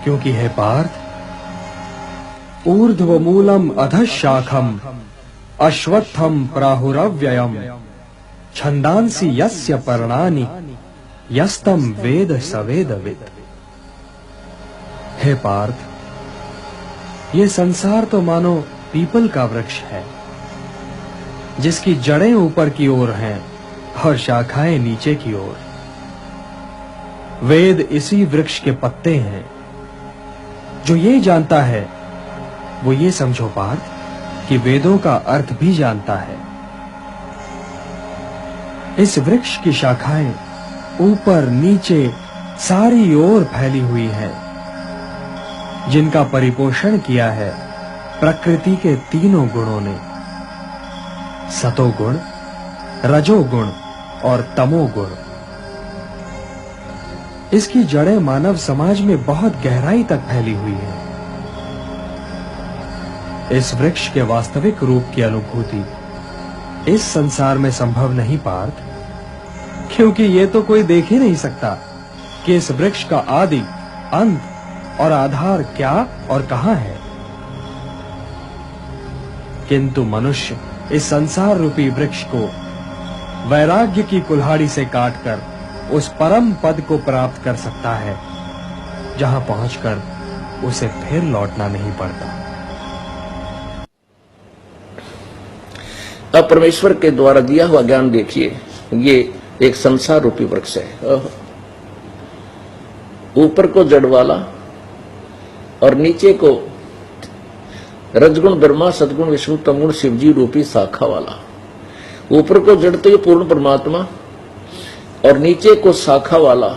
क्योंकि हे पार्थ, ऊर्ध्वमूलम अधशाखम अश्वत्थम प्राहुरव्ययम छंदांसि यस्य पर्णानि यस्तम वेद सवेदवित्। हे पार्थ, ये संसार तो मानो पीपल का वृक्ष है जिसकी जड़ें ऊपर की ओर हैं और शाखाएं नीचे की ओर। वेद इसी वृक्ष के पत्ते हैं। जो ये जानता है वो ये समझो पार्थ कि वेदों का अर्थ भी जानता है। इस वृक्ष की शाखाएं ऊपर नीचे सारी ओर फैली हुई हैं, जिनका परिपोषण किया है प्रकृति के तीनों गुणों ने, सतोगुण, रजोगुण और तमोगुण। इसकी जड़ें मानव समाज में बहुत गहराई तक फैली हुई हैं। इस वृक्ष के वास्तविक रूप की अनुभूति इस संसार में संभव नहीं पार्थ, क्योंकि ये तो कोई देख ही नहीं सकता कि इस वृक्ष का आदि, अंत और आधार क्या और कहां है। किंतु मनुष्य इस संसार रूपी वृक्ष को वैराग्य की कुल्हाड़ी से काटकर उस परम पद को प्राप्त कर सकता है जहां पहुंचकर उसे फिर लौटना नहीं पड़ता। अब परमेश्वर के द्वारा दिया हुआ ज्ञान देखिए, ये एक संसार रूपी वृक्ष है। ऊपर को जड़ वाला और नीचे को रजगुण ब्रह्मा, सदगुण विष्णु, तमगुण शिवजी रूपी शाखा वाला। ऊपर को जड़ तो ये पूर्ण परमात्मा और नीचे को शाखा वाला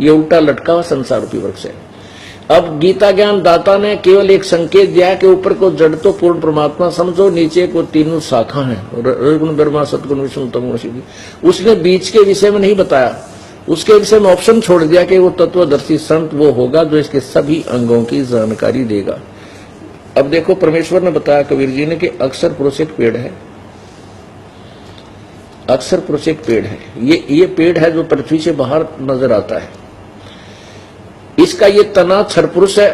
ये उल्टा लटका हुआ संसार रूपी वृक्ष है। अब गीता ज्ञान दाता ने केवल एक संकेत दिया कि ऊपर को जड़ तो पूर्ण परमात्मा समझो, नीचे को तीनों शाखा हैं, रजगुण ब्रह्मा, सदगुण विष्णु, तमगुण शिवजी। उसने बीच के विषय में नहीं बताया, उसके विषय में ऑप्शन छोड़ दिया कि वो तत्वदर्शी संत वो होगा जो इसके सभी अंगों की जानकारी देगा। अब देखो, परमेश्वर ने बताया कबीर जी ने कि अक्षर पुरुष एक पेड़ है। अक्षर पुरुष एक पेड़ है। ये पेड़ है जो पृथ्वी से बाहर नजर आता है। इसका ये तना क्षर पुरुष है,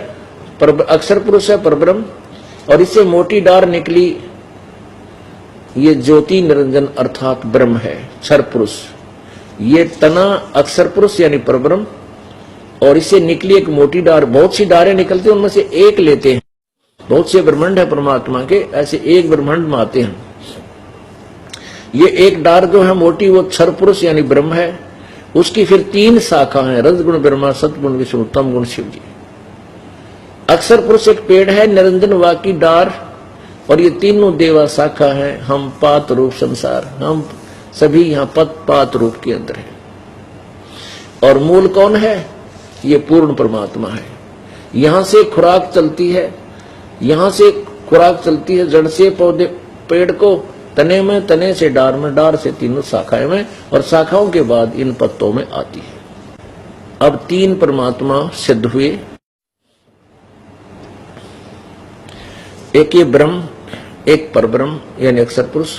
अक्षर पुरुष है, परब्रह्म, और इससे मोटी डार निकली ये ज्योति निरंजन अर्थात ब्रह्म है, क्षर पुरुष। ये तना अक्षर पुरुष यानी परब्रह्म, और इससे निकली एक मोटी डार। बहुत सी डारें निकलती हैं, उनमें से एक लेते हैं। बहुत से ब्रह्मांड है परमात्मा के, ऐसे एक ब्रह्मांड में आते हैं। ये एक डार जो है मोटी, वो क्षर पुरुष यानी ब्रह्म है। उसकी फिर तीन शाखा है, रजगुण ब्रह्मा, सतगुण विष्णु, तमगुण शिवजी। अक्षर पुरुष एक पेड़ है, निरंजन वाकी डार, और ये तीनों देवा शाखा है। हम पात रूप संसार, हम सभी यहाँ पत पात रूप के अंदर है। और मूल कौन है? ये पूर्ण परमात्मा है। यहां से खुराक चलती है, यहां से खुराक चलती है जड़ से पौधे, पेड़ को, तने में, तने से डार में, डार से तीनों शाखाएं में, और शाखाओं के बाद इन पत्तों में आती है। अब तीन परमात्मा सिद्ध हुए। एक ये ब्रह्म, एक परब्रह्म यानी अक्षर पुरुष,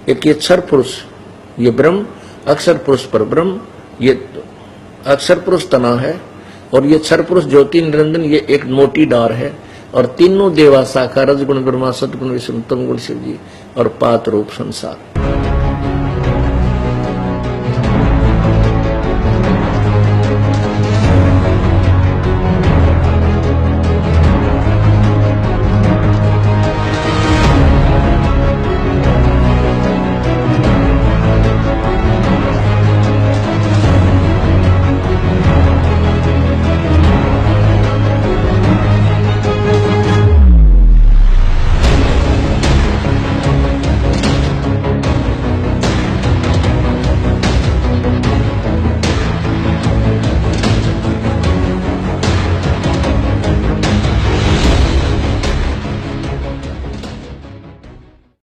एक ये क्षर पुरुष, ये ब्रह्म, अक्षर पुरुष परब्रह्म, ये अक्षर पुरुष तना है, और ये क्षर पुरुष ज्योति निरंजन ये एक मोटी डार है। और तीनों देवा शाखा, रजगुण ब्रह्मा, सतगुण विष्णु, तमगुण शिवजी, और पात रूप संसार।